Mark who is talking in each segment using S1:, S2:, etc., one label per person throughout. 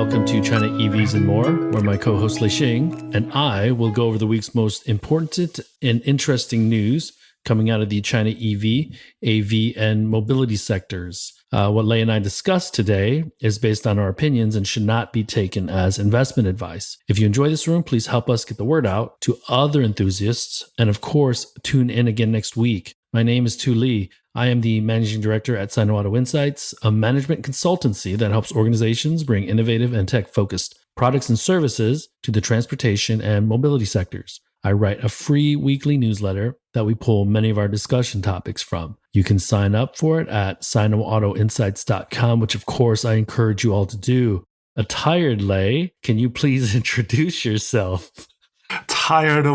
S1: welcome to China EVs and More, where my co-host Lei and I will go over the week's most important and interesting news coming out of the China EV, AV, and mobility sectors. What Lei and I discussed today is based on our opinions and should not be taken as investment advice. If you enjoy this room, please help us get the word out to other enthusiasts. And of course, tune in again next week. My name is Tu Li. I am the managing director at NIO Insights, a management consultancy that helps organizations bring innovative and tech-focused products and services to the transportation and mobility sectors. I write a free weekly newsletter that we pull many of our discussion topics from. You can sign up for it at sinoautoinsights.com, which of course I encourage you all to do. A tired Lei, can you please introduce yourself?
S2: Not tired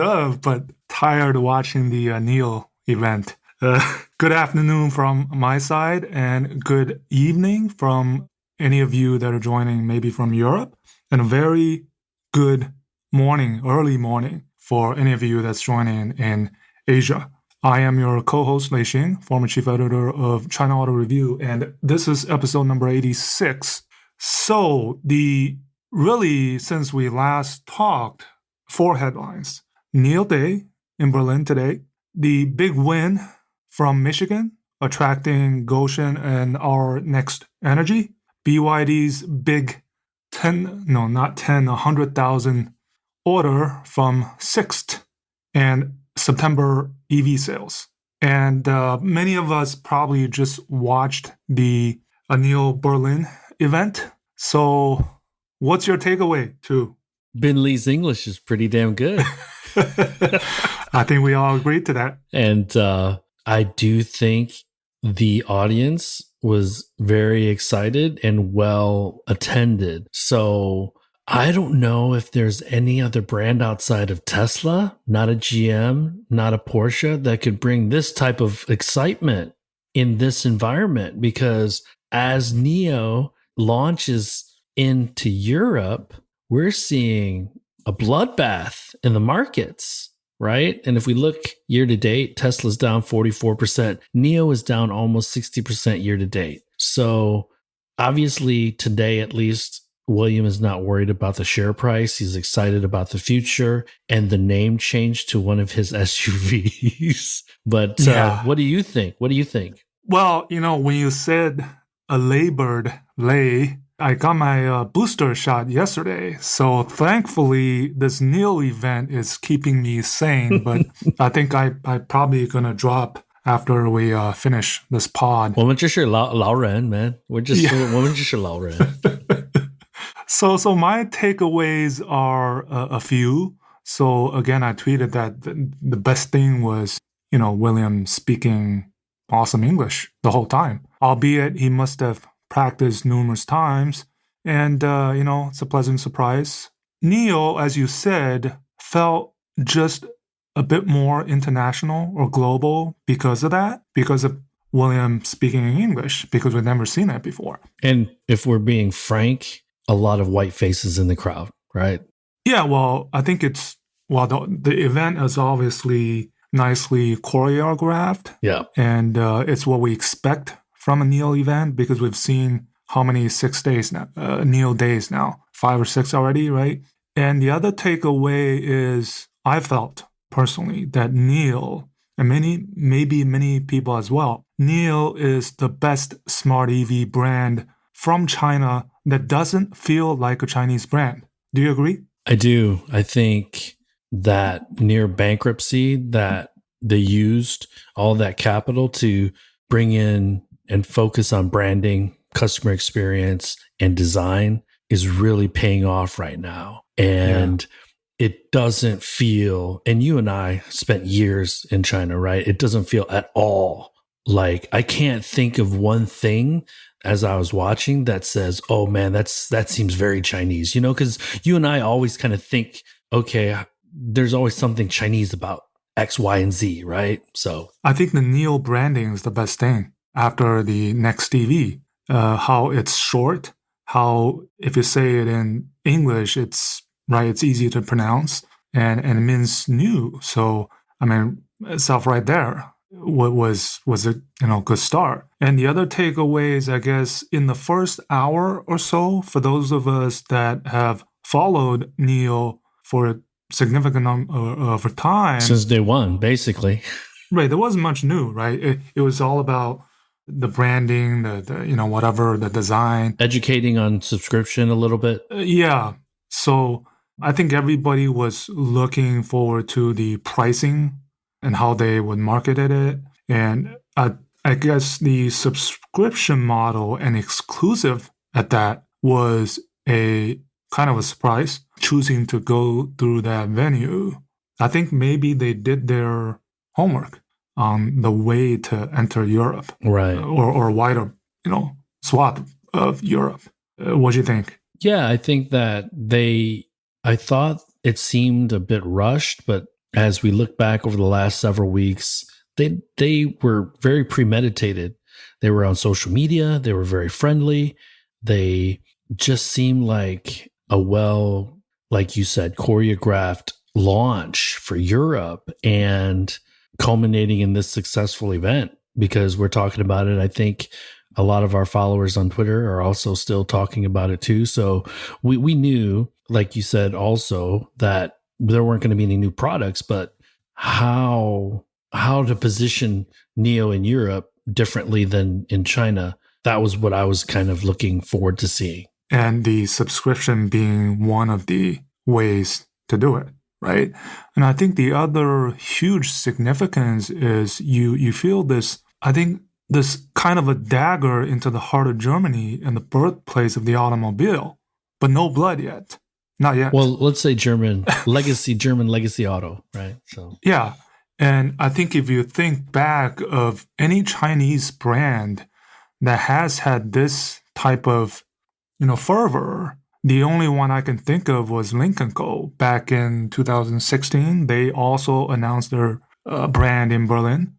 S2: of, but tired watching the NIO event. Good afternoon from my side and good evening from any of you that are joining maybe from Europe, and a very good morning, early morning for any of you that's joining in Asia. I am your co-host Lei Xing, former chief editor of China Auto Review, and this is episode number 86. So since we last talked, 4 headlines. NIO Day in Berlin today. The big win from Michigan, attracting Gotion and our Next Energy. BYD's big 100,000 order from Sixt and September EV sales. And many of us probably just watched the NIO Berlin event. So what's your takeaway, too?
S1: Ben Lee's English is pretty damn good.
S2: I think we all agree to that.
S1: And I do think the audience was very excited and well attended. So I don't know if there's any other brand outside of Tesla, not a GM, not a Porsche, that could bring this type of excitement in this environment. Because as NIO launches into Europe, we're seeing a bloodbath in the markets, right? And if we look year to date, Tesla's down 44%. NIO is down almost 60% year to date. So obviously today, at least, William is not worried about the share price. He's excited about the future and the name change to one of his SUVs. But what do you think?
S2: Well, when you said a Labored Lei, I got my booster shot yesterday. So thankfully, this NIO event is keeping me sane. But I think I probably going to drop after we finish this pod.
S1: 我们就是老人, man.我们就是老人.
S2: So my takeaways are a few. So again, I tweeted that the best thing was, William speaking awesome English the whole time, albeit he must have practiced numerous times. And, it's a pleasant surprise. NIO, as you said, felt just a bit more international or global because of that, because of William speaking in English, because we've never seen that before.
S1: And if we're being frank, a lot of white faces in the crowd, right?
S2: Yeah, well, I think the event is obviously nicely choreographed.
S1: Yeah.
S2: And it's what we expect from a NIO event, because we've seen how many 6 days now, NIO days now, 5 or 6 already, right? And the other takeaway is I felt personally that NIO, and many people as well, NIO is the best smart EV brand from China that doesn't feel like a Chinese brand. Do you agree?
S1: I do. I think that near bankruptcy, that they used all that capital to bring in and focus on branding, customer experience, and design is really paying off right now. And it doesn't feel, and you and I spent years in China, right? It doesn't feel at all like, I can't think of one thing as I was watching that says, oh man, that seems very Chinese, because you and I always kind of think, okay, there's always something Chinese about X, Y, and Z, right? So
S2: I think the NIO branding is the best thing after the Next EV. How it's short, how if you say it in English, it's easy to pronounce, and it means new. So, I mean, itself right there. was a good start. And the other takeaways, I guess, in the first hour or so, for those of us that have followed NIO for a significant number of time,
S1: since day one, basically.
S2: Right, there wasn't much new, right? It was all about the branding, the whatever, the design,
S1: educating on subscription a little bit.
S2: Yeah. So I think everybody was looking forward to the pricing and how they would market it. And I guess the subscription model and exclusive at that was a kind of a surprise, choosing to go through that venue. I think maybe they did their homework on the way to enter Europe,
S1: right,
S2: or wider, swath of Europe. What do you think?
S1: Yeah, I think that I thought it seemed a bit rushed, but as we look back over the last several weeks, they were very premeditated. They were on social media. They were very friendly. They just seemed like like you said, choreographed launch for Europe and culminating in this successful event, because we're talking about it. I think a lot of our followers on Twitter are also still talking about it too. So we knew, like you said, also that there weren't going to be any new products, but how to position NIO in Europe differently than in China. That was what I was kind of looking forward to seeing.
S2: And the subscription being one of the ways to do it, right? And I think the other huge significance is you feel this, I think, this kind of a dagger into the heart of Germany and the birthplace of the automobile, but no blood yet. Not yet.
S1: Well, let's say German legacy auto, right? So
S2: yeah. And I think if you think back of any Chinese brand that has had this type of, fervor, the only one I can think of was Lynk & Co. Back in 2016. They also announced their brand in Berlin.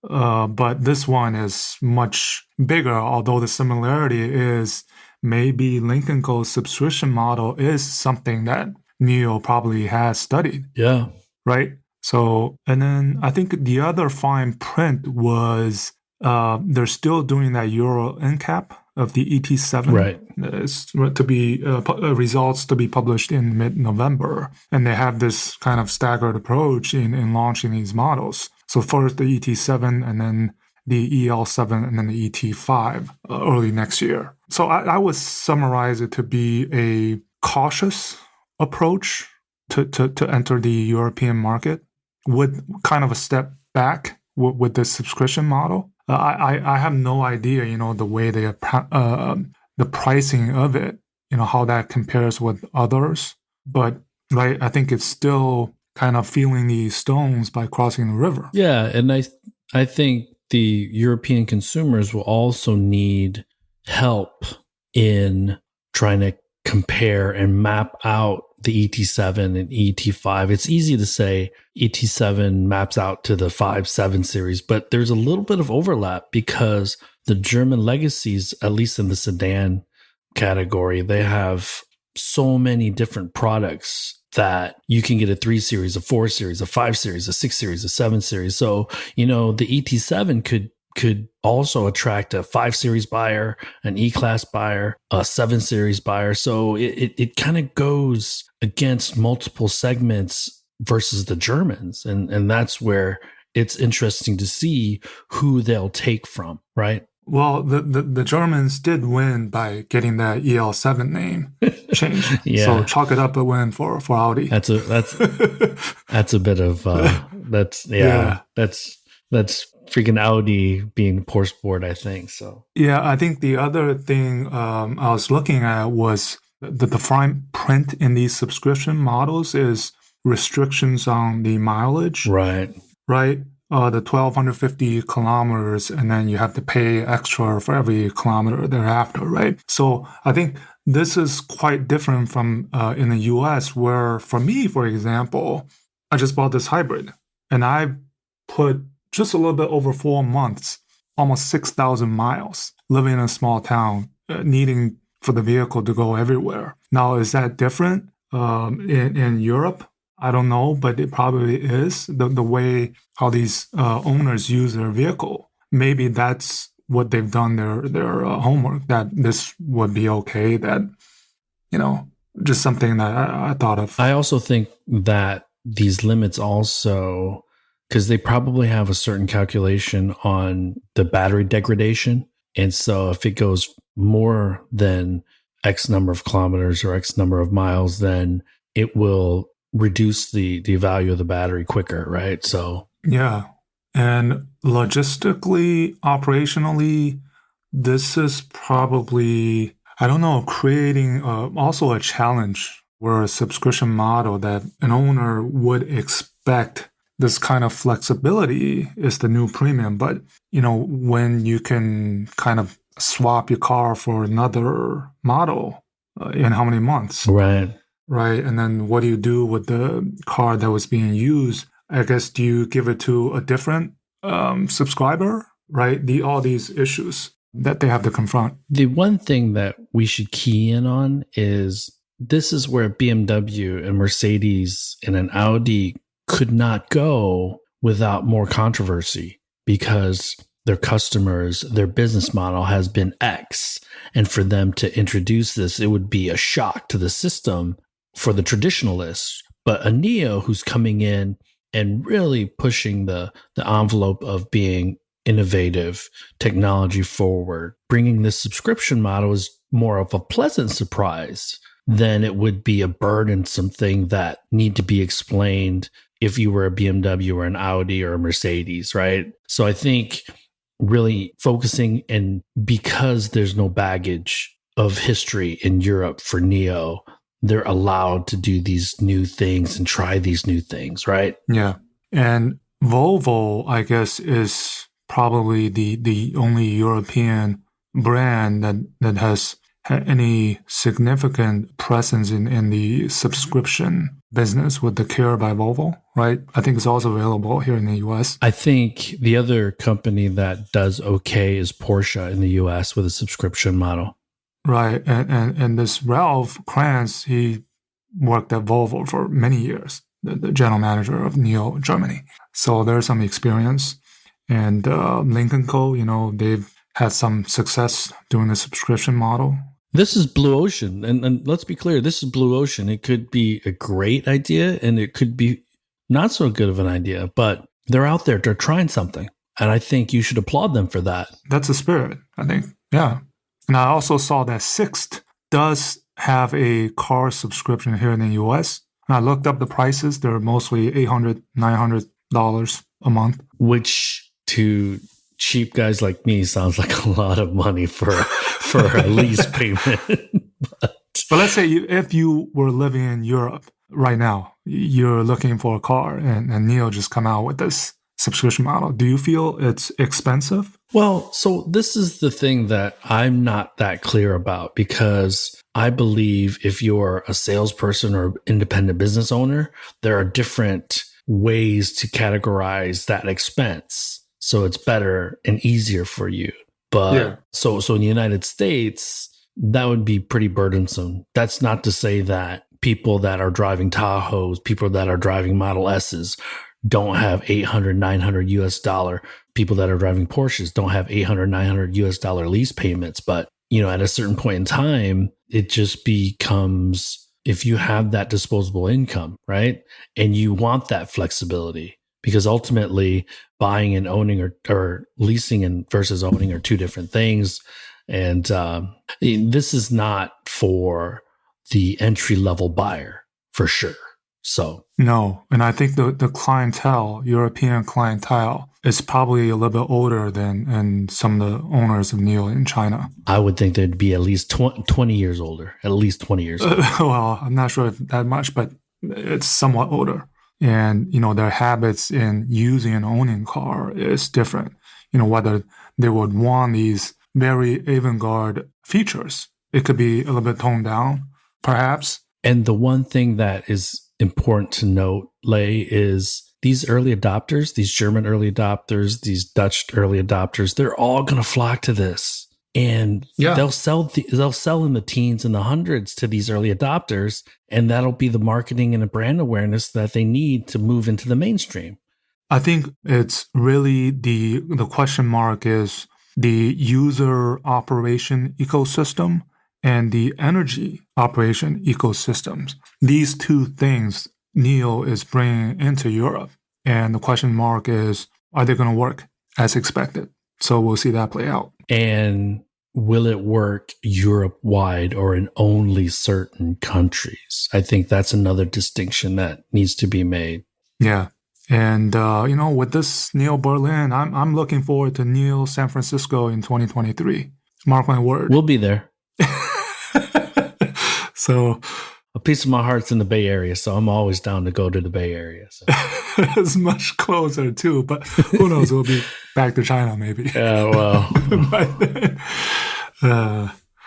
S2: But this one is much bigger, although the similarity is maybe Lynk & Co.'s subscription model is something that NIO probably has studied.
S1: Yeah.
S2: Right? So, and then I think the other fine print was they're still doing that Euro NCAP of the ET7.
S1: Right.
S2: It's to be results to be published in mid-November. And they have this kind of staggered approach in launching these models. So first the ET7 and then the EL7 and then the ET5 early next year. So I would summarize it to be a cautious approach to enter the European market with kind of a step back with the subscription model. I have no idea, the way the pricing of it, how that compares with others. But right, I think it's still kind of feeling the stones by crossing the river.
S1: Yeah, and I think the European consumers will also need help in trying to compare and map out the ET7 and ET5. It's easy to say ET7 maps out to the 5-7 series, but there's a little bit of overlap because the German legacies, at least in the sedan category, they have so many different products that you can get a 3 series, a 4 series, a 5 series, a 6 series, a 7 series. So, the ET7 could also attract a 5 series buyer, an E-Class buyer, a 7 series buyer. So it kind of goes against multiple segments versus the Germans. And that's where it's interesting to see who they'll take from, right?
S2: Well, the Germans did win by getting that EL7 name changed.
S1: Yeah.
S2: So chalk it up a win for Audi.
S1: That's a bit of that's freaking Audi being poor sport, I think. So
S2: yeah, I think the other thing I was looking at was the fine print in these subscription models is restrictions on the mileage.
S1: Right.
S2: The 1,250 kilometers, and then you have to pay extra for every kilometer thereafter, right? So I think this is quite different from in the US, where for me, for example, I just bought this hybrid, and I put just a little bit over 4 months, almost 6,000 miles, living in a small town, needing for the vehicle to go everywhere. Now, is that different in Europe? I don't know, but it probably is the way how these owners use their vehicle. Maybe that's what they've done their homework, that this would be okay, that, just something that I thought of.
S1: I also think that these limits also, because they probably have a certain calculation on the battery degradation. And so if it goes more than X number of kilometers or X number of miles, then it will reduce the value of the battery quicker, right? So
S2: yeah. And logistically, operationally, this is probably, I don't know, creating also a challenge where a subscription model that an owner would expect this kind of flexibility is the new premium. But, when you can kind of swap your car for another model in how many months?
S1: right.
S2: Right. And then what do you do with the car that was being used? I guess, do you give it to a different subscriber? Right. All these issues that they have to confront.
S1: The one thing that we should key in on is this is where BMW and Mercedes and an Audi could not go without more controversy, because their customers, their business model has been X. And for them to introduce this, it would be a shock to the system for the traditionalists. But a NIO who's coming in and really pushing the envelope of being innovative, technology forward, bringing this subscription model is more of a pleasant surprise than it would be a burdensome thing that need to be explained if you were a BMW or an Audi or a Mercedes, right? So I think really focusing, and because there's no baggage of history in Europe for NIO, they're allowed to do these new things and try these new things, right?
S2: Yeah. And Volvo, I guess, is probably the only European brand that has any significant presence in the subscription business with the Care by Volvo, right? I think it's also available here in the US.
S1: I think the other company that does okay is Porsche in the US with a subscription model.
S2: Right. And this Ralph Kranz, he worked at Volvo for many years, the general manager of NIO Germany. So there's some experience. And Lincoln Co., they've had some success doing the subscription model.
S1: This is Blue Ocean. And let's be clear, this is Blue Ocean. It could be a great idea and it could be not so good of an idea, but they're out there, they're trying something. And I think you should applaud them for that.
S2: That's the spirit, I think. Yeah. And I also saw that Sixt does have a car subscription here in the US. And I looked up the prices. They're mostly $800, $900 a month.
S1: Which to cheap guys like me sounds like a lot of money for a lease payment.
S2: But let's say if you were living in Europe right now, you're looking for a car and NIO just come out with this subscription model. Do you feel it's expensive?
S1: Well, so this is the thing that I'm not that clear about, because I believe if you're a salesperson or independent business owner, there are different ways to categorize that expense. So it's better and easier for you. But so in the United States, that would be pretty burdensome. That's not to say that people that are driving Tahoes, people that are driving Model S's don't have $800, $900 US dollar. People that are driving Porsches don't have $800, $900 US dollar lease payments. But, at a certain point in time, it just becomes, if you have that disposable income, right? And you want that flexibility, because ultimately buying and owning or leasing and versus owning are two different things. And this is not for the entry level buyer for sure. So
S2: no, and I think the clientele, European clientele, is probably a little bit older than some of the owners of NIO in China.
S1: I would think they'd be at least 20 years older, at least 20 years older.
S2: Well, I'm not sure if that much, but it's somewhat older. And, their habits in using and owning car is different. Whether they would want these very avant-garde features. It could be a little bit toned down, perhaps.
S1: And the one thing that is important to note, Lei, is these early adopters, these German early adopters, these Dutch early adopters, they're all going to flock to this. And
S2: Yeah.
S1: they'll sell in the teens and the hundreds to these early adopters, and that'll be the marketing and the brand awareness that they need to move into the mainstream.
S2: I think it's really the question mark is the user operation ecosystem and the energy operation ecosystems. These two things NIO is bringing into Europe. And the question mark is, are they going to work as expected? So we'll see that play out.
S1: And will it work Europe-wide or in only certain countries? I think that's another distinction that needs to be made.
S2: Yeah. And, with this NIO Berlin, I'm looking forward to NIO San Francisco in 2023. Mark my word.
S1: We'll be there.
S2: So
S1: a piece of my heart's in the Bay Area, so I'm always down to go to the Bay Area. So.
S2: It's much closer too, but who knows? We'll be back to China maybe.
S1: Yeah, well.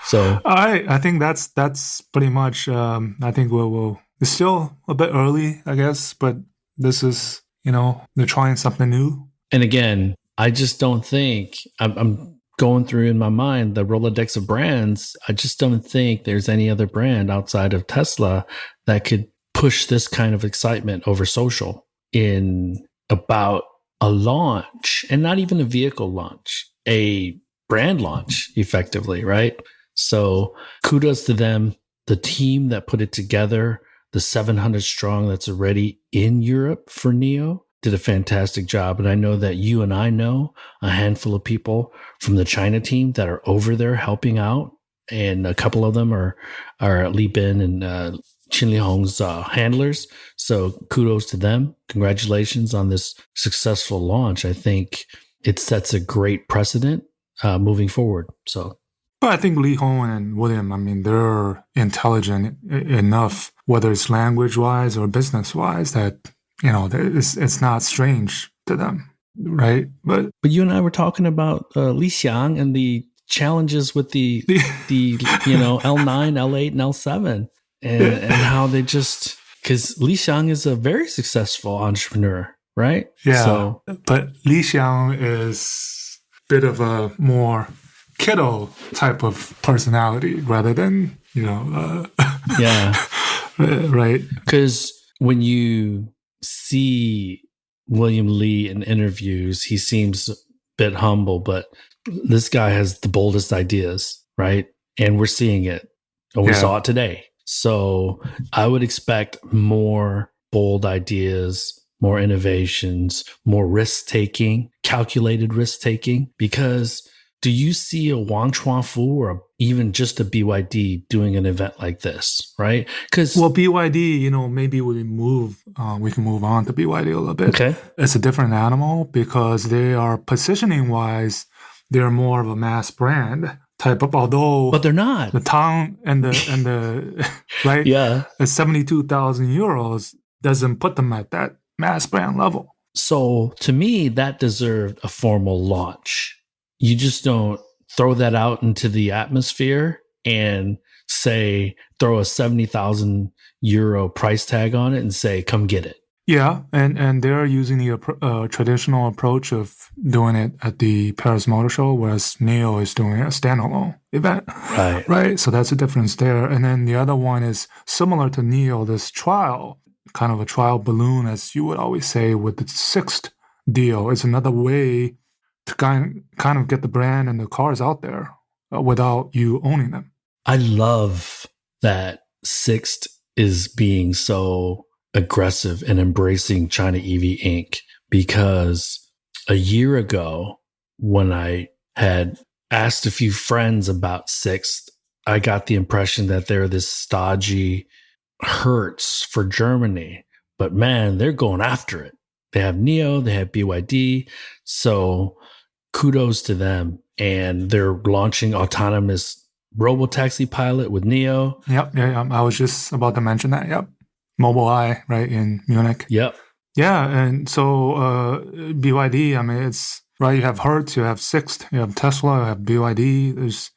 S1: So
S2: I think that's pretty much. I think we'll. It's still a bit early, I guess, but this is they're trying something new.
S1: And again, I just don't think I'm going through in my mind the Rolodex of brands. I just don't think there's any other brand outside of Tesla that could push this kind of excitement over social in about a launch, and not even a vehicle launch, a brand launch effectively, right? So kudos to them, the team that put it together, the 700 strong that's already in Europe for NIO. Did a fantastic job. And I know that you and I know a handful of people from the China team that are over there helping out. And a couple of them are Li Bin and Qin Li Hong's handlers. So kudos to them. Congratulations on this successful launch. I think it sets a great precedent moving forward. So,
S2: but I think Li Hong and William, they're intelligent enough, whether it's language-wise or business-wise, that it's not strange to them, right? But
S1: you and I were talking about Li Xiang and the challenges with the L9, L8, and L7, and how they just, because Li Xiang is a very successful entrepreneur, right?
S2: Yeah,
S1: so,
S2: but Li Xiang is a bit of a more kiddo type of personality rather than
S1: yeah,
S2: right?
S1: Because when you see William Li in interviews, he seems a bit humble, but this guy has the boldest ideas, right? And we're seeing it. And we saw it today. So I would expect more bold ideas, more innovations, more risk-taking, calculated risk-taking, because do you see a Wang Chuanfu or even just a BYD doing an event like this, right? Because
S2: BYD, maybe we can move on to BYD a little bit.
S1: Okay,
S2: it's a different animal because they are positioning-wise, they're more of a mass brand type of. Although,
S1: but they're not.
S2: The town and the right,
S1: yeah,
S2: the 72,000 euros doesn't put them at that mass brand level.
S1: So to me, that deserved a formal launch. You just don't throw that out into the atmosphere and say, throw a 70,000 euro price tag on it and say, come get it.
S2: Yeah, and they're using the traditional approach of doing it at the Paris Motor Show, whereas NIO is doing a standalone event. Right. So that's a difference there. And then the other one is similar to NIO, this trial, kind of a trial balloon, as you would always say, with the Sixt deal. It's another way to kind of get the brand and the cars out there without you owning them.
S1: I love that Sixt is being so aggressive and embracing China EV Inc. because a year ago, when I had asked a few friends about Sixt, I got the impression that they're this stodgy Hertz for Germany. But man, they're going after it. They have NIO, they have BYD. So kudos to them. And they're launching autonomous robotaxi pilot with NIO.
S2: Yep. Yeah. I was just about to mention that. Yep. Mobileye, right, in Munich.
S1: Yep.
S2: Yeah. And so BYD, it's right. You have Hertz, you have Sixt, you have Tesla, you have BYD.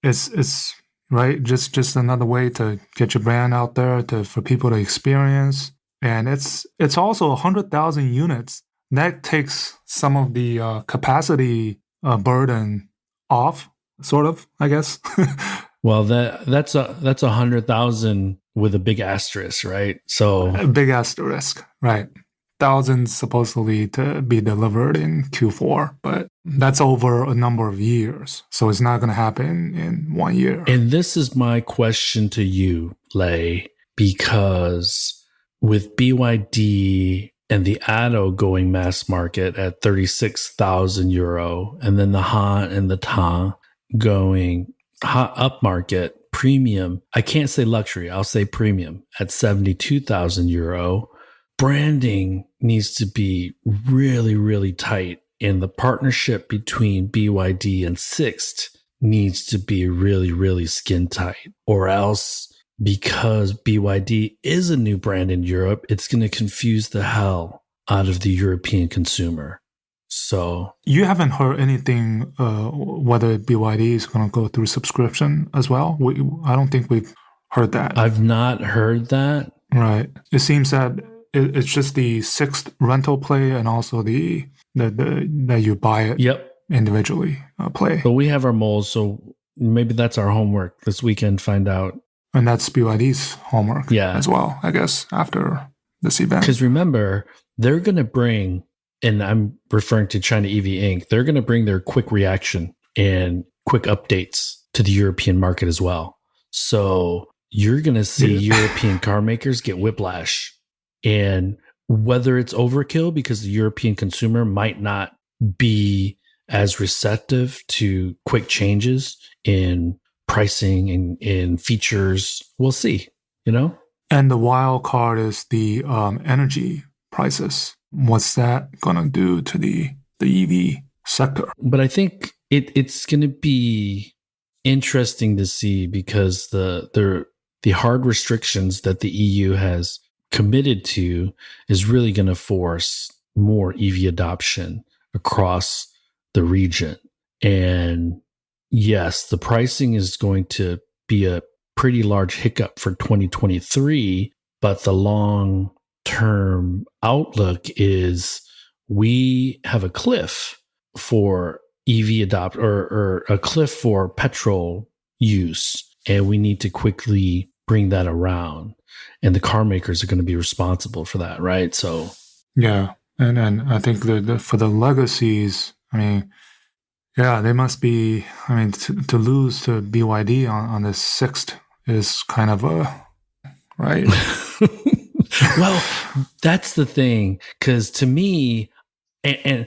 S2: It's right. Just another way to get your brand out there for people to experience. And it's also 100,000 units. That takes some of the capacity burden off sort of, I guess.
S1: Well, that's 100,000 with a big asterisk, right? So
S2: A big asterisk, right? Thousands supposedly to be delivered in Q4, but that's over a number of years. So it's not going to happen in 1 year.
S1: And this is my question to you, Lei, because with BYD and the Atto going mass market at 36,000 euro, and then the Han and the Ta going upmarket premium, I can't say luxury, I'll say premium at 72,000 euro. Branding needs to be really, really tight. And the partnership between BYD and Sixt needs to be really, really skin tight, or else because BYD is a new brand in Europe, it's going to confuse the hell out of the European consumer. So
S2: you haven't heard anything whether BYD is going to go through subscription as well. I don't think we've heard that.
S1: I've not heard that.
S2: Right. It seems that it's just the Sixt rental play and also the that you buy it individually play.
S1: But we have our moles, so maybe that's our homework this weekend. Find out.
S2: And that's BYD's homework as well, I guess, after this event.
S1: Because remember, they're going to bring, and I'm referring to China EV Inc., they're going to bring their quick reaction and quick updates to the European market as well. So you're going to see European car makers get whiplash. And whether it's overkill because the European consumer might not be as receptive to quick changes in pricing and in features, we'll see, you know?
S2: And the wild card is the energy prices. What's that going to do to the EV sector?
S1: But I think it's going to be interesting to see because the hard restrictions that the EU has committed to is really going to force more EV adoption across the region. And yes, the pricing is going to be a pretty large hiccup for 2023, but the long-term outlook is we have a cliff for EV adopt or a cliff for petrol use, and we need to quickly bring that around. And the car makers are going to be responsible for that, right? So,
S2: yeah, and I think for the legacies, I mean, yeah, they must be. I mean, to lose to BYD on the Sixt is kind of a right.
S1: Well, that's the thing, because to me, and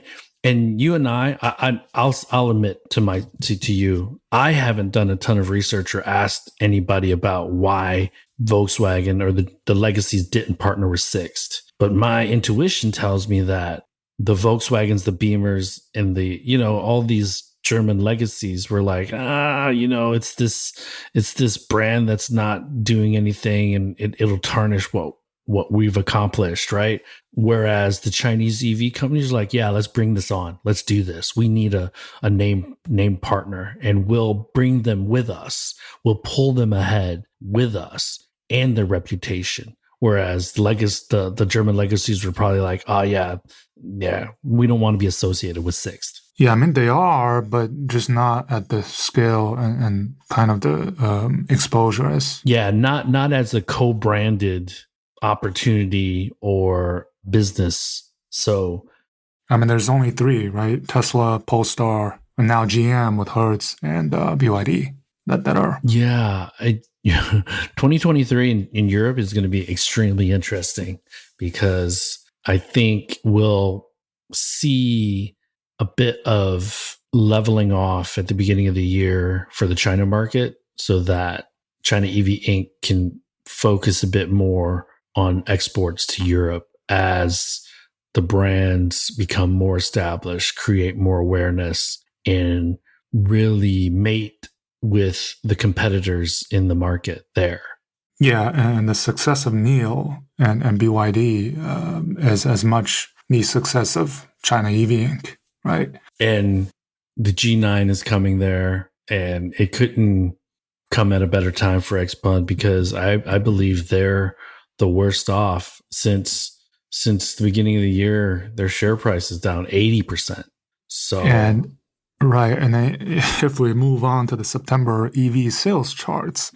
S1: you and I'll admit to you, I haven't done a ton of research or asked anybody about why Volkswagen or the legacies didn't partner with Sixt. But my intuition tells me that the Volkswagens, the Beamers, and all these German legacies were like, it's this brand that's not doing anything, and it'll tarnish what we've accomplished, right? Whereas the Chinese EV companies are like, yeah, let's bring this on. Let's do this. We need a name partner, and we'll bring them with us. We'll pull them ahead with us and their reputation. Whereas the German legacies were probably like, oh yeah, we don't want to be associated with Sixt.
S2: Yeah, I mean, they are, but just not at the scale and kind of the exposure as.
S1: Yeah, not as a co-branded opportunity or business. So,
S2: I mean, there's only three, right? Tesla, Polestar, and now GM with Hertz and BYD that are.
S1: Yeah, 2023 in Europe is going to be extremely interesting because I think we'll see a bit of leveling off at the beginning of the year for the China market so that China EV Inc. can focus a bit more on exports to Europe as the brands become more established, create more awareness, and really mate with the competitors in the market there.
S2: Yeah, and the success of NIO and BYD is as much the success of China EV Inc., right?
S1: And the G9 is coming there, and it couldn't come at a better time for XPeng because I believe they're the worst off since the beginning of the year. Their share price is down 80%. So,
S2: and Right. And then if we move on to the September EV sales charts,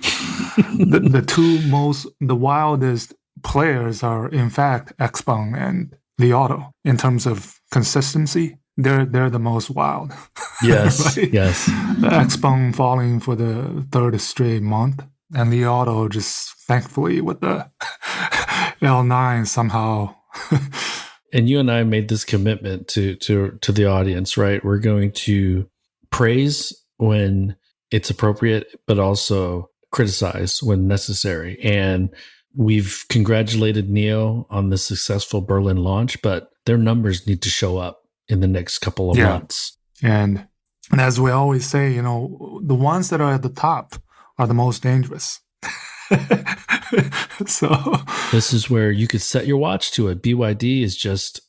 S2: the wildest players are in fact Xpeng and Li Auto in terms of consistency. They're the most wild.
S1: Yes,
S2: Right?
S1: yes.
S2: Xpeng falling for the third straight month, and Li Auto just thankfully with the L9 somehow.
S1: And you and I made this commitment to the audience, right? We're going to praise when it's appropriate, but also criticize when necessary. And we've congratulated NIO on the successful Berlin launch, but their numbers need to show up in the next couple of months.
S2: And as we always say, the ones that are at the top are the most dangerous. So
S1: this is where you could set your watch to it. BYD is just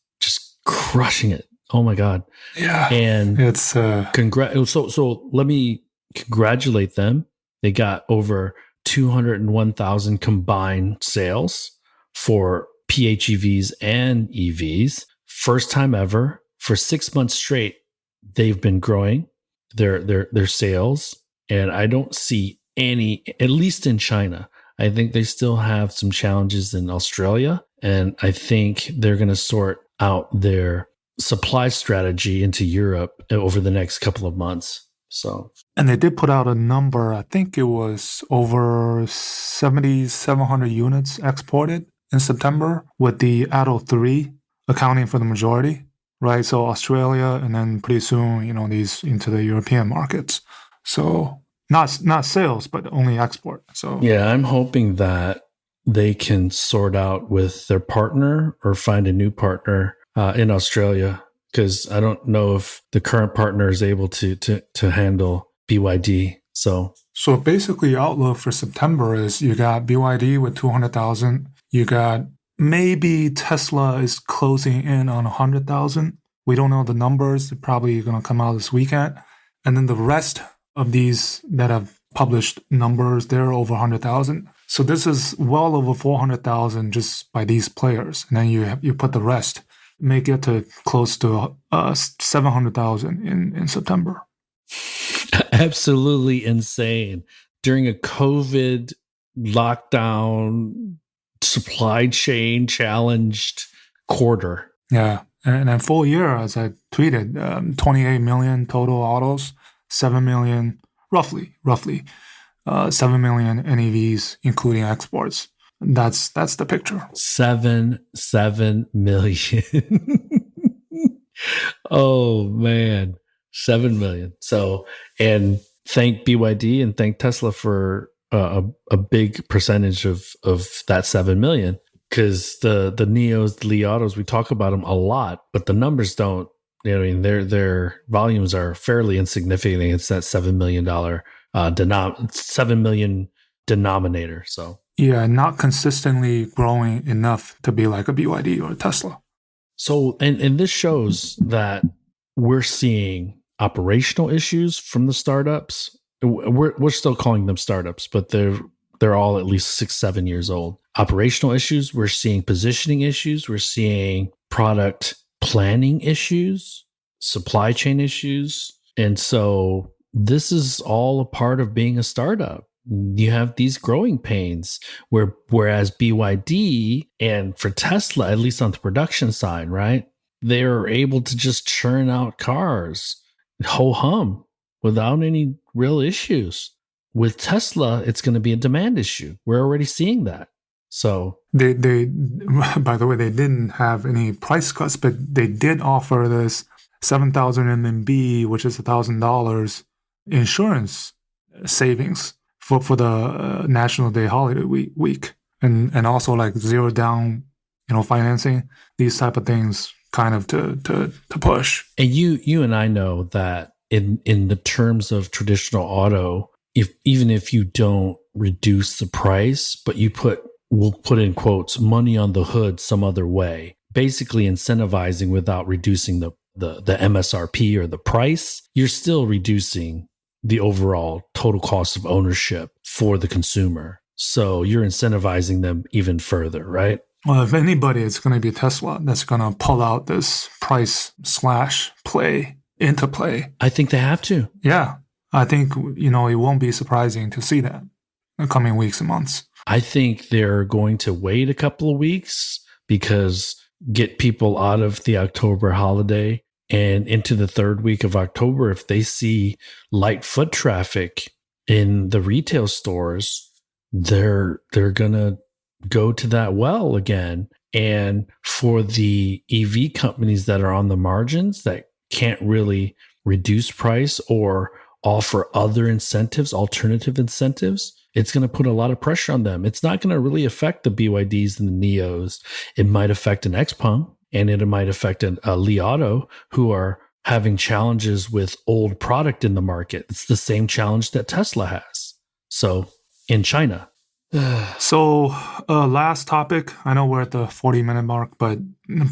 S1: crushing it. Oh my God.
S2: Yeah.
S1: And
S2: it's
S1: so let me congratulate them. They got over 201,000 combined sales for PHEVs and EVs. First time ever. For 6 months straight, they've been growing their sales. And I don't see any, at least in China. I think they still have some challenges in Australia. And I think they're going to sort out their supply strategy into Europe over the next couple of months. So,
S2: and they did put out a number. I think it was over 7,700 units exported in September, with the Atto 3 accounting for the majority, right? So Australia, and then pretty soon, these into the European markets. So not sales, but only export. So
S1: yeah, I'm hoping that they can sort out with their partner or find a new partner in Australia, because I don't know if the current partner is able to handle BYD. So
S2: basically, outlook for September is you got BYD with 200,000. You got maybe Tesla is closing in on 100,000. We don't know the numbers. They're probably going to come out this weekend. And then the rest of these that have published numbers, they're over 100,000. So this is well over 400,000 just by these players. And then you put the rest, make it to close to 700,000 in September.
S1: Absolutely insane. During a COVID lockdown, supply chain challenged quarter.
S2: Yeah. And then full year, as I tweeted, 28 million total autos, 7 million, roughly 7 million NEVs, including exports. That's the picture.
S1: 7 million. Oh man, 7 million. So, and thank BYD and thank Tesla for a big percentage of that 7 million. Because the NIOs, the Li Autos, we talk about them a lot, but the numbers don't. I mean, their volumes are fairly insignificant. It's that $7 million 7 million denominator. So
S2: yeah, not consistently growing enough to be like a BYD or a Tesla.
S1: So, and this shows that we're seeing operational issues from the startups. We're still calling them startups, but they're all at least 6-7 years old. Operational issues. We're seeing positioning issues. We're seeing product planning issues, supply chain issues. And so this is all a part of being a startup. You have these growing pains whereas BYD and for Tesla, at least on the production side, right? They're able to just churn out cars, ho hum, without any real issues. With Tesla, it's going to be a demand issue. We're already seeing that. So
S2: they by the way, they didn't have any price cuts, but they did offer this 7,000 RMB, which is $1,000 insurance savings for the National Day holiday week, and also like zero down, financing, these type of things, kind of to push.
S1: And you and I know that in the terms of traditional auto, even if you don't reduce the price, but we'll put in quotes, money on the hood some other way, basically incentivizing without reducing the MSRP or the price, you're still reducing the overall total cost of ownership for the consumer. So you're incentivizing them even further, right?
S2: Well, if anybody, it's going to be Tesla that's going to pull out this price slash play interplay.
S1: I think they have to.
S2: Yeah. I think, it won't be surprising to see that in the coming weeks and months.
S1: I think they're going to wait a couple of weeks because get people out of the October holiday and into the third week of October. If they see light foot traffic in the retail stores, they're going to go to that well again. And for the EV companies that are on the margins that can't really reduce price or offer other incentives, alternative incentives, it's going to put a lot of pressure on them. It's not going to really affect the BYDs and the NIOs. It might affect an XPeng, and it might affect a Li Auto, who are having challenges with old product in the market. It's the same challenge that Tesla has. So in China.
S2: So last topic, I know we're at the 40-minute mark, but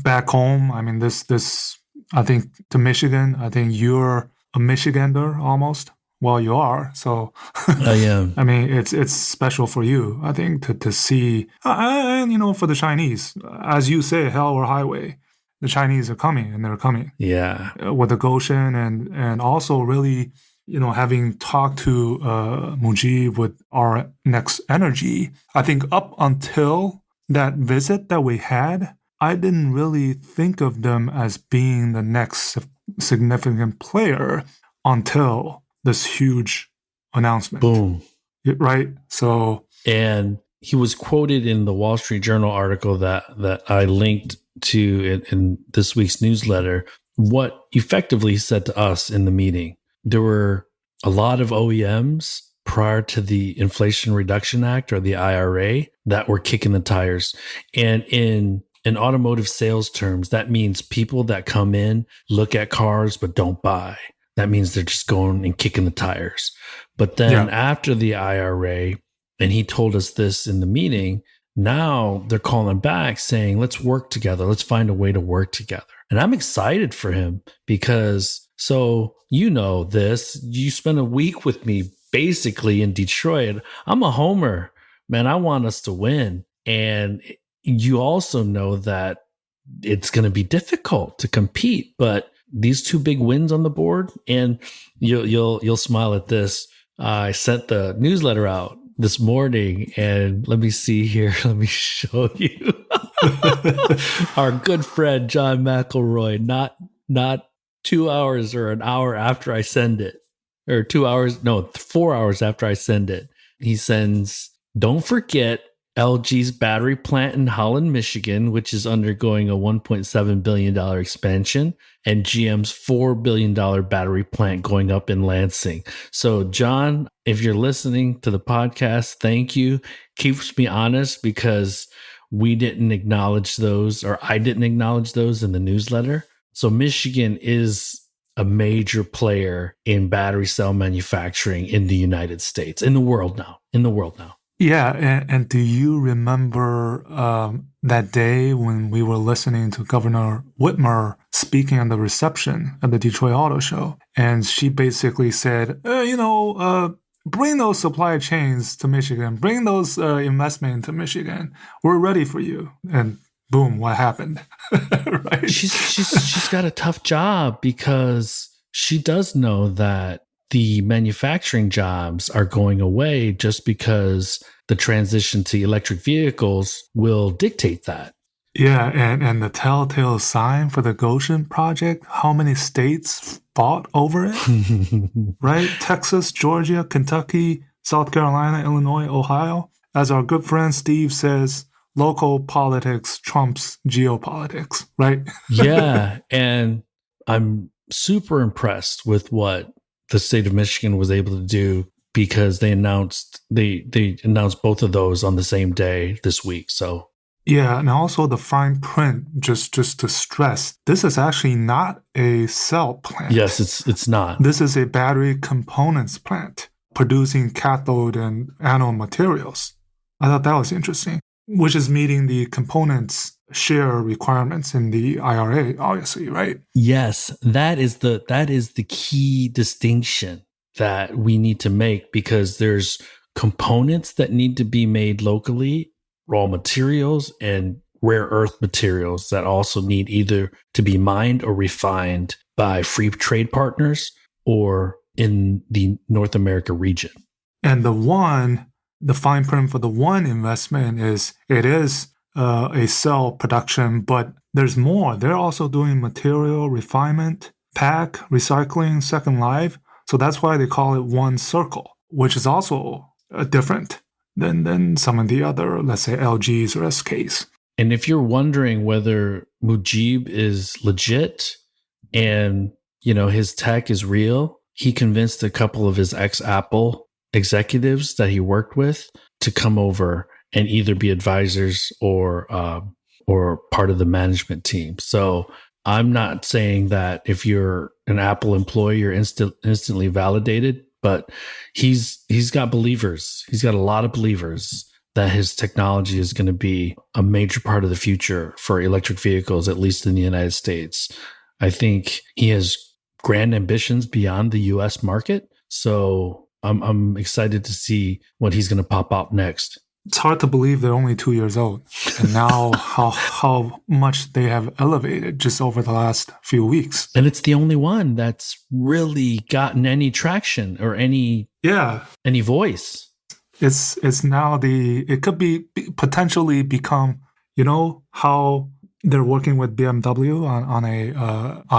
S2: back home, I mean, this, I think to Michigan, I think you're a Michigander almost. Well, you are. So
S1: I am.
S2: I mean, it's special for you, I think, to see, and for the Chinese, as you say, hell or highway, the Chinese are coming, and they're coming.
S1: Yeah.
S2: With the Gotion and also really, having talked to Mujib with our Next Energy, I think up until that visit that we had, I didn't really think of them as being the next significant player until this huge announcement.
S1: Boom.
S2: Right? So,
S1: and he was quoted in the Wall Street Journal article that I linked to in this week's newsletter, what effectively he said to us in the meeting. There were a lot of OEMs prior to the Inflation Reduction Act or the IRA that were kicking the tires. And in automotive sales terms, that means people that come in, look at cars, but don't buy. That means they're just going and kicking the tires. But then after the IRA, and he told us this in the meeting, now they're calling back saying, let's work together. Let's find a way to work together. And I'm excited for him because, so you know this, you spent a week with me basically in Detroit. I'm a homer, man. I want us to win. And you also know that it's going to be difficult to compete, but these two big wins on the board, and you'll smile at this. I sent the newsletter out this morning, and let me see here. Let me show you our good friend John McElroy. Not 2 hours or an hour after I send it, or 2 hours, no, 4 hours after I send it, he sends, "Don't forget LG's battery plant in Holland, Michigan, which is undergoing a $1.7 billion expansion, and GM's $4 billion battery plant going up in Lansing." So, John, if you're listening to the podcast, thank you. Keeps me honest because we didn't acknowledge those, or I didn't acknowledge those in the newsletter. So Michigan is a major player in battery cell manufacturing in the United States, in the world now.
S2: Yeah, and do you remember that day when we were listening to Governor Whitmer speaking at the reception at the Detroit Auto Show? And she basically said, bring those supply chains to Michigan, bring those investment to Michigan. We're ready for you. And boom, what happened? Right?
S1: She's got a tough job because she does know that the manufacturing jobs are going away just because the transition to electric vehicles will dictate that.
S2: Yeah, and the telltale sign for the Gotion project, how many states fought over it? Right? Texas, Georgia, Kentucky, South Carolina, Illinois, Ohio. As our good friend Steve says, local politics trumps geopolitics, right?
S1: Yeah, and I'm super impressed with what the state of Michigan was able to do because they announced both of those on the same day this week. So
S2: yeah, and also the fine print, just to stress, this is actually not a cell plant.
S1: Yes, it's not.
S2: This is a battery components plant producing cathode and anode materials. I thought that was interesting, which is meeting the components share requirements in the IRA, obviously, right?
S1: Yes, that is the key distinction that we need to make because there's components that need to be made locally, raw materials, and rare earth materials that also need either to be mined or refined by free trade partners or in the North America region.
S2: And the fine print for the one investment is it is a cell production, but there's more. They're also doing material refinement, pack, recycling, second life. So that's why they call it One Circle, which is also different than some of the other, let's say, LGs or SKs.
S1: And if you're wondering whether Mujib is legit and, his tech is real, he convinced a couple of his ex-Apple executives that he worked with to come over and either be advisors or part of the management team. So I'm not saying that if you're an Apple employee, you're instantly validated, but he's got believers. He's got a lot of believers that his technology is going to be a major part of the future for electric vehicles, at least in the United States. I think he has grand ambitions beyond the US market. So I'm excited to see what he's going to pop out next.
S2: It's hard to believe they're only 2 years old. And now how much they have elevated just over the last few weeks.
S1: And it's the only one that's really gotten any traction or any voice.
S2: It's now it could be potentially become, how they're working with BMW on a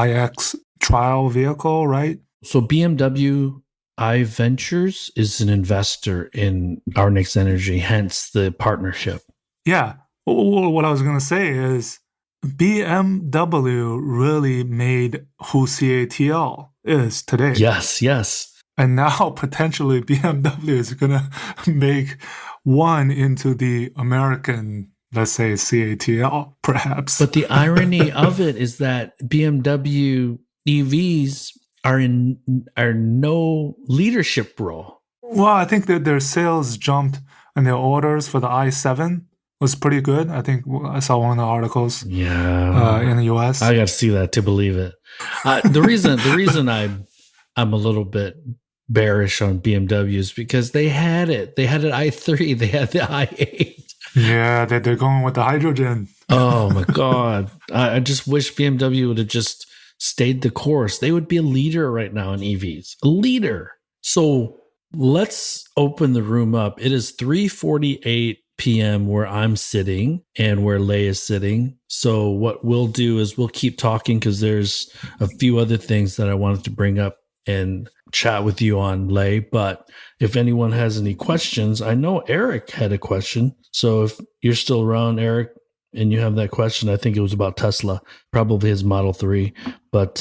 S2: iX trial vehicle, right?
S1: So BMW iVentures is an investor in Our Next Energy, hence the partnership.
S2: Yeah. What I was going to say is BMW really made who CATL is today.
S1: Yes.
S2: And now potentially BMW is going to make one into the American, let's say, CATL, perhaps.
S1: But the irony of it is that BMW EVs are in no leadership role.
S2: Well, I think that their sales jumped and their orders for the i7 was pretty good. I think I saw one of the articles in the US.
S1: I got to see that to believe it. The reason I'm a little bit bearish on BMW is because they had it. They had an i3. They had the i8.
S2: Yeah, they're going with the hydrogen.
S1: Oh my God. I just wish BMW would have just stayed the course. They would be a leader right now in EVs. A leader. So let's open the room up. It is 3:48 p.m. where I'm sitting and where Lei is sitting. So what we'll do is we'll keep talking because there's a few other things that I wanted to bring up and chat with you on, Lei. But if anyone has any questions, I know Eric had a question. So if you're still around, Eric, and you have that question, I think it was about Tesla, probably his Model 3. But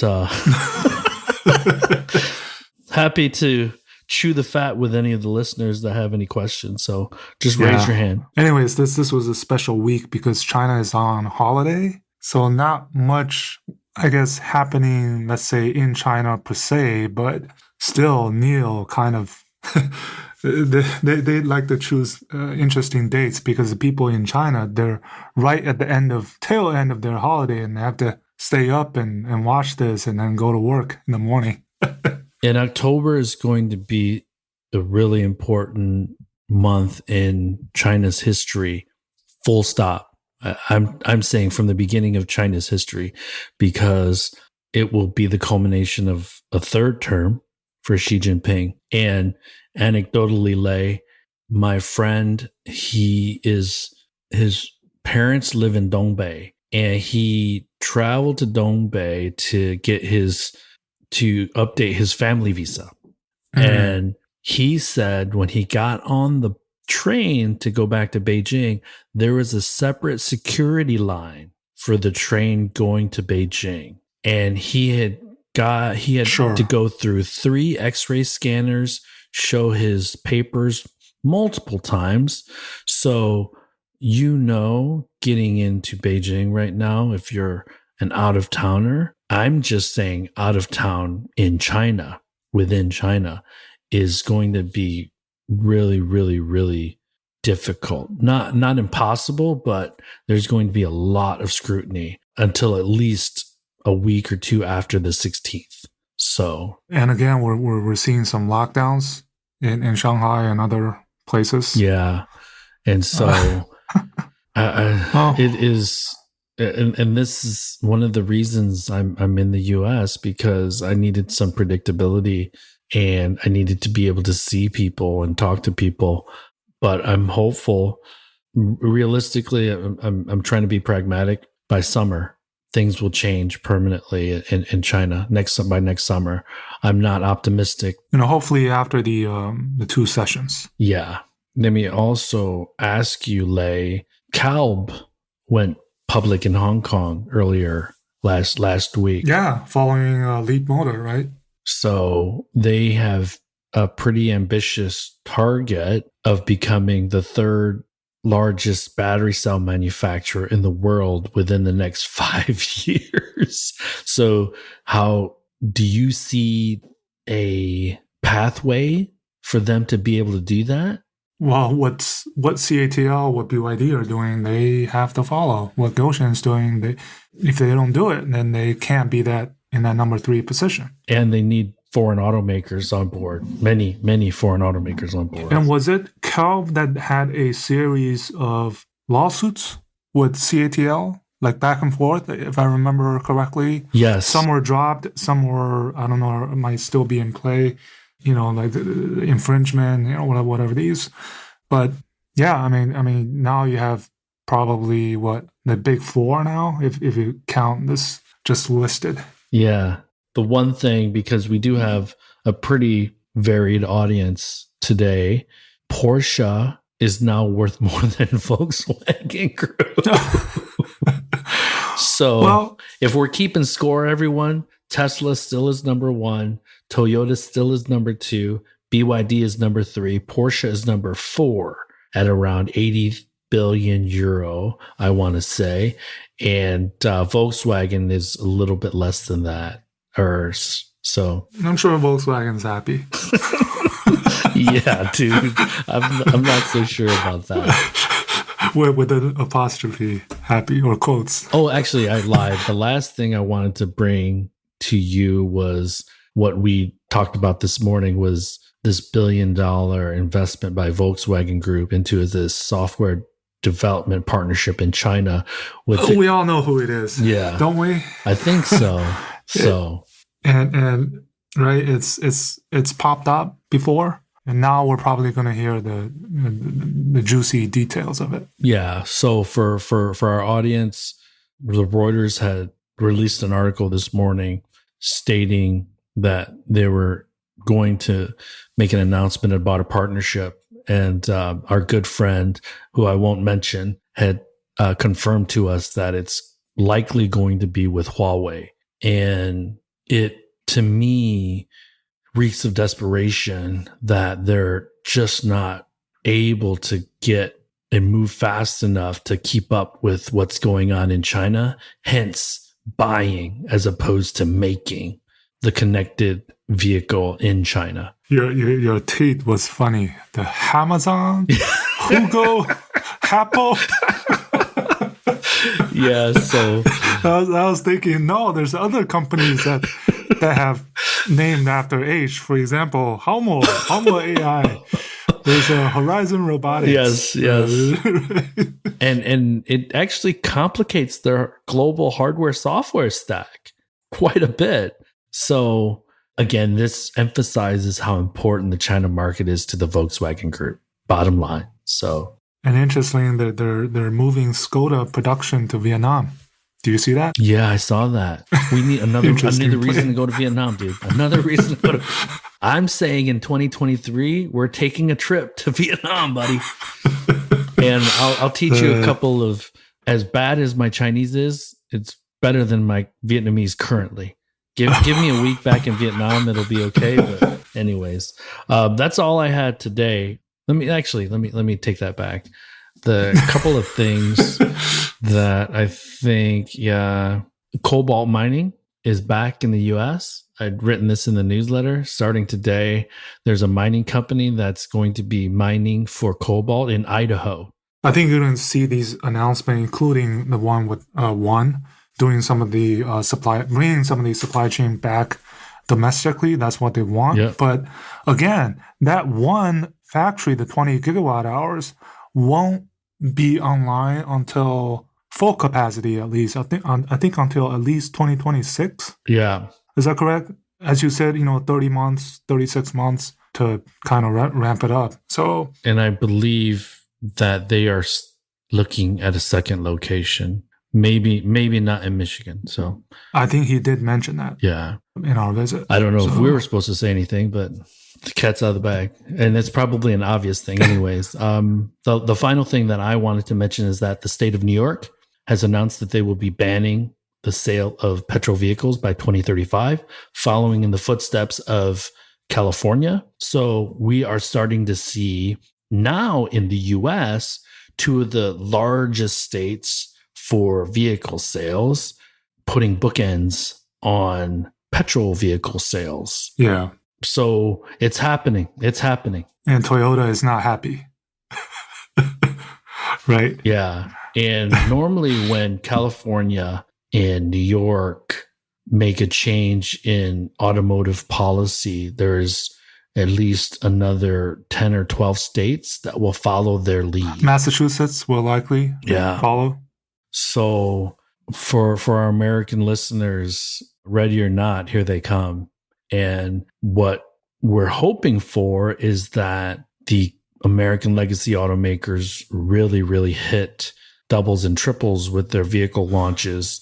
S1: happy to chew the fat with any of the listeners that have any questions. So just raise your hand.
S2: Anyways, this was a special week because China is on holiday. So not much, I guess, happening, let's say, in China per se, but still NIO kind of they like to choose interesting dates because the people in China, they're right at the tail end of their holiday and they have to stay up and watch this and then go to work in the morning.
S1: And October is going to be a really important month in China's history, full stop. I'm saying from the beginning of China's history, because it will be the culmination of a third term for Xi Jinping. And anecdotally, Lei, my friend, his parents live in Dongbei, and he traveled to Dongbei to update his family visa. Mm-hmm. And he said when he got on the train to go back to Beijing, there was a separate security line for the train going to Beijing. And he had to go through 3 X-ray scanners, show his papers multiple times. So, getting into Beijing right now, if you're an out-of-towner, I'm just saying out of town in China, within China, is going to be really, really, really difficult. Not impossible, but there's going to be a lot of scrutiny until at least a week or two after the 16th. So,
S2: and again, we're seeing some lockdowns in Shanghai and other places.
S1: Yeah. And so It is, and this is one of the reasons I'm in the U.S. because I needed some predictability and I needed to be able to see people and talk to people. But I'm hopeful. Realistically, I'm trying to be pragmatic. By summer, things will change permanently in China. By next summer, I'm not optimistic.
S2: Hopefully after the 2 sessions.
S1: Yeah. Let me also ask you, Lei. Calb went public in Hong Kong earlier last week.
S2: Yeah, following Leap Motor, right?
S1: So they have a pretty ambitious target of becoming the third largest battery cell manufacturer in the world within the next 5 years. So how do you see a pathway for them to be able to do that?
S2: Well, what CATL, what BYD are doing, they have to follow. What Gotion is doing, if they don't do it, then they can't be in that number 3 position.
S1: And they need foreign automakers on board. Many foreign automakers on board.
S2: And was it Calb that had a series of lawsuits with CATL, like back and forth, if I remember correctly?
S1: Yes.
S2: Some were dropped, some were, I don't know, might still be in play. Like the infringement, whatever these. But yeah, I mean, now you have probably the big 4 now, if you count this just listed.
S1: Yeah. The one thing, because we do have a pretty varied audience today, Porsche is now worth more than Volkswagen Group. So if we're keeping score, everyone, Tesla still is number 1. Toyota still is number 2. BYD is number 3. Porsche is number 4 at around 80 billion euro, I want to say. And Volkswagen is a little bit less than that. So
S2: I'm sure Volkswagen's happy.
S1: Yeah, dude. I'm not so sure about that.
S2: With an apostrophe, happy, or quotes.
S1: Oh, actually, I lied. The last thing I wanted to bring to you was what we talked about this morning was this $1 billion investment by Volkswagen Group into this software development partnership in China.
S2: We all know who it is.
S1: Yeah.
S2: Don't we?
S1: I think so.
S2: And right, it's popped up before, and now we're probably going to hear the juicy details of it.
S1: Yeah. So for our audience, the Reuters had released an article this morning stating that they were going to make an announcement about a partnership, and our good friend, who I won't mention, had confirmed to us that it's likely going to be with Huawei. And it, to me, reeks of desperation that they're just not able to get and move fast enough to keep up with what's going on in China, hence buying as opposed to making the connected vehicle in China.
S2: Your tweet was funny. The Amazon, Hugo, Apple.
S1: Yeah, so
S2: I was thinking, no, there's other companies that have named after H. For example, Homo AI. There's a Horizon Robotics.
S1: Yes. And it actually complicates their global hardware software stack quite a bit. So again, this emphasizes how important the China market is to the Volkswagen Group. Bottom line. So,
S2: and interesting that they're moving Skoda production to Vietnam. Do you see that?
S1: Yeah, I saw that. We need another reason to go to Vietnam, dude. Another reason to go to. I'm saying in 2023, we're taking a trip to Vietnam, buddy. And I'll teach you a couple of. As bad as my Chinese is, it's better than my Vietnamese currently. Give me a week back in Vietnam, it'll be okay. But anyways, that's all I had today. Let me take that back. The couple of things that I think, cobalt mining is back in the U.S. I'd written this in the newsletter. Starting today, there's a mining company that's going to be mining for cobalt in Idaho.
S2: I think you're going to see these announcements, including the one with One doing some of the bringing some of the supply chain back domestically. That's what they want.
S1: Yep.
S2: But again, that one factory, the 20 gigawatt hours, won't be online until full capacity at least. I think until at least 2026.
S1: Yeah.
S2: Is that correct? As you said, 30 months, 36 months to kind of ramp it up. So,
S1: And I believe that they are looking at a second location. Maybe not in Michigan. So
S2: I think he did mention that
S1: yeah,
S2: in our visit.
S1: I don't know if we were supposed to say anything, but the cat's out of the bag, and it's probably an obvious thing, anyways. The final thing that I wanted to mention is that the state of New York has announced that they will be banning the sale of petrol vehicles by 2035, following in the footsteps of California. So we are starting to see now in the U.S. two of the largest states for vehicle sales putting bookends on petrol vehicle sales.
S2: Yeah.
S1: So it's happening. It's happening.
S2: And Toyota is not happy. Right?
S1: Yeah. And normally when California and New York make a change in automotive policy, there's at least another 10 or 12 states that will follow their lead.
S2: Massachusetts will likely follow.
S1: So for our American listeners, ready or not, here they come. And what we're hoping for is that the American legacy automakers really, really hit doubles and triples with their vehicle launches.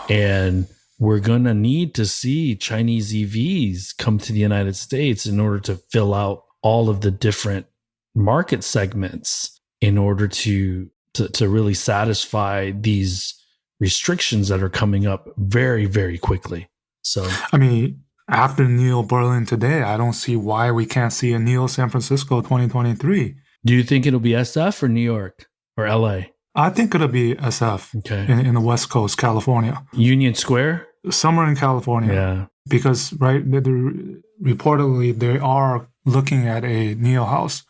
S1: And we're going to need to see Chinese EVs come to the United States in order to fill out all of the different market segments in order to really satisfy these restrictions that are coming up very, very quickly. So,
S2: I mean, after NIO Berlin today, I don't see why we can't see a NIO San Francisco 2023.
S1: Do you think it'll be SF or New york or LA?
S2: I think it'll be SF in the West Coast, California.
S1: Union Square?
S2: Somewhere in California.
S1: Yeah.
S2: Because, right, reportedly they are looking at a NIO house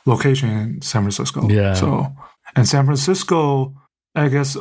S2: location in San Francisco.
S1: Yeah.
S2: So, and San Francisco, I guess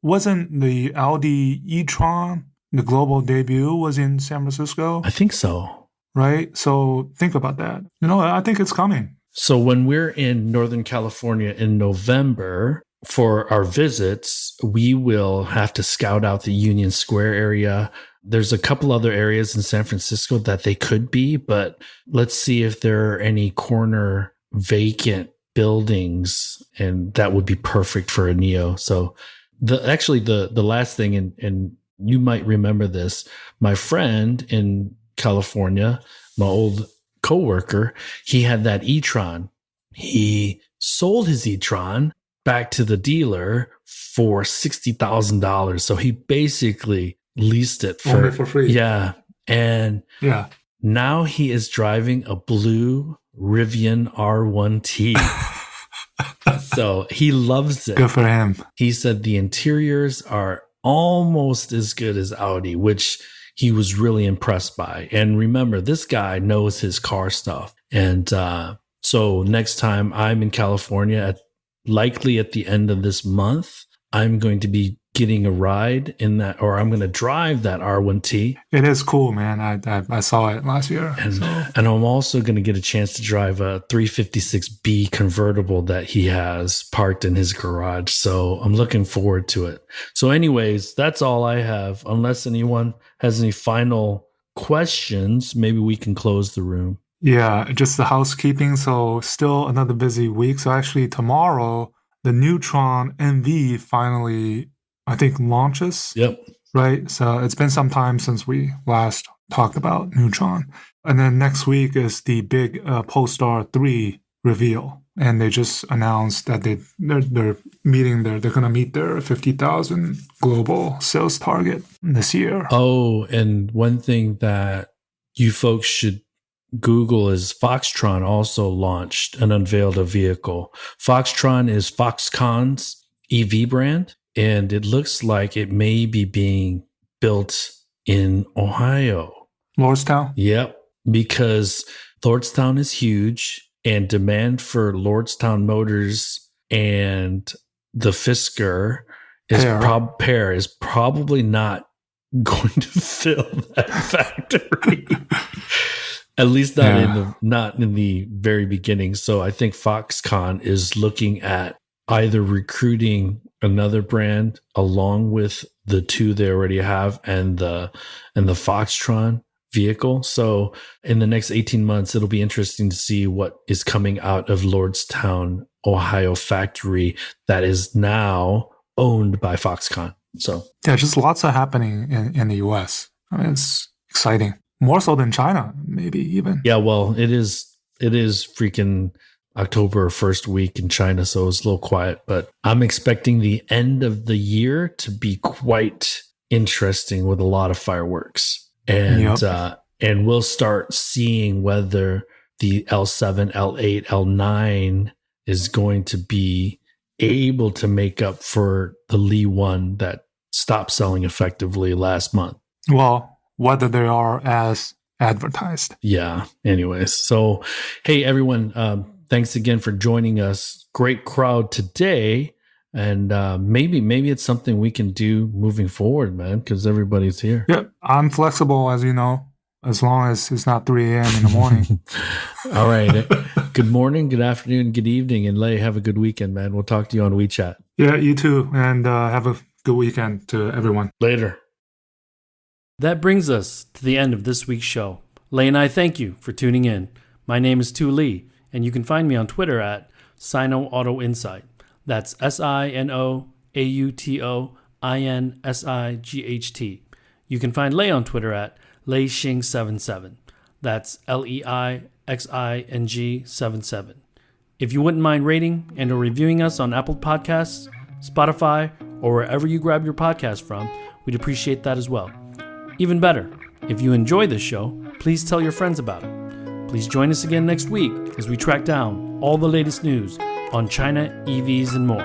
S2: wasn't the Audi e-tron, the global debut was in San Francisco?
S1: I think so.
S2: Right? So think about that. I think it's coming.
S1: So when we're in Northern California in November for our visits, we will have to scout out the Union Square area. There's a couple other areas in San Francisco that they could be, but let's see if there are any corner vacant buildings, and that would be perfect for a NIO. So the last thing, and you might remember this, my friend in California, my old coworker, he had that e-tron. He sold his e-tron back to the dealer for $60,000. So he basically leased it
S2: for free.
S1: Yeah. And now he is driving a blue Rivian R1T. So he loves it.
S2: Good for him.
S1: He said the interiors are almost as good as Audi, which he was really impressed by. And remember, this guy knows his car stuff. And so next time I'm in California, likely at the end of this month, I'm going to be getting a ride in that, or I'm going to drive that R1T.
S2: It is cool, man. I saw it last year.
S1: And I'm also going to get a chance to drive a 356B convertible that he has parked in his garage. So I'm looking forward to it. So anyways, that's all I have. Unless anyone has any final questions, maybe we can close the room.
S2: Yeah, just the housekeeping. So still another busy week. So actually tomorrow, the Neutron NV finally, I think, launches.
S1: Yep.
S2: Right? So it's been some time since we last talked about Neutron. And then next week is the big Polestar 3 reveal. And they just announced that they're going to meet their 50,000 global sales target this year.
S1: Oh, and one thing that you folks should Google is Foxtron also launched and unveiled a vehicle. Foxtron is Foxconn's EV brand, and it looks like it may be being built in Ohio.
S2: Lordstown?
S1: Yep, because Lordstown is huge, and demand for Lordstown motors and the Fisker is probably not going to fill that factory. At least not in the very beginning. So I think Foxconn is looking at either recruiting another brand along with the two they already have and the Foxtron vehicle. So in the next 18 months, it'll be interesting to see what is coming out of Lordstown, Ohio factory that is now owned by Foxconn. So
S2: yeah, just lots of happening in the US. I mean, it's exciting. More so than China, maybe even.
S1: yeah, well, it is freaking October first week in China, so it's a little quiet, but I'm expecting the end of the year to be quite interesting with a lot of fireworks. And and we'll start seeing whether the L7, L8, L9 is going to be able to make up for the Li one that stopped selling effectively last month.
S2: Well, whether they are as advertised.
S1: Yeah. Anyways, so hey everyone, thanks again for joining us. Great crowd today, and maybe it's something we can do moving forward, man, because everybody's here.
S2: Yeah, I'm flexible, as you know, as long as it's not 3 a.m. in the morning.
S1: All right. Good morning, good afternoon, good evening, and Lei, have a good weekend, man. We'll talk to you on WeChat.
S2: Yeah, you too, and have a good weekend to everyone.
S1: Later. That brings us to the end of this week's show. Lei and I thank you for tuning in. My name is Tu Lee, and you can find me on Twitter at Sino Auto Insight. That's SinoAutoInsight. You can find Lei on Twitter at LeiXing77. That's LEIXING77. If you wouldn't mind rating and or reviewing us on Apple Podcasts, Spotify, or wherever you grab your podcast from, we'd appreciate that as well. Even better, if you enjoy this show, please tell your friends about it. Please join us again next week as we track down all the latest news on China, EVs, and more.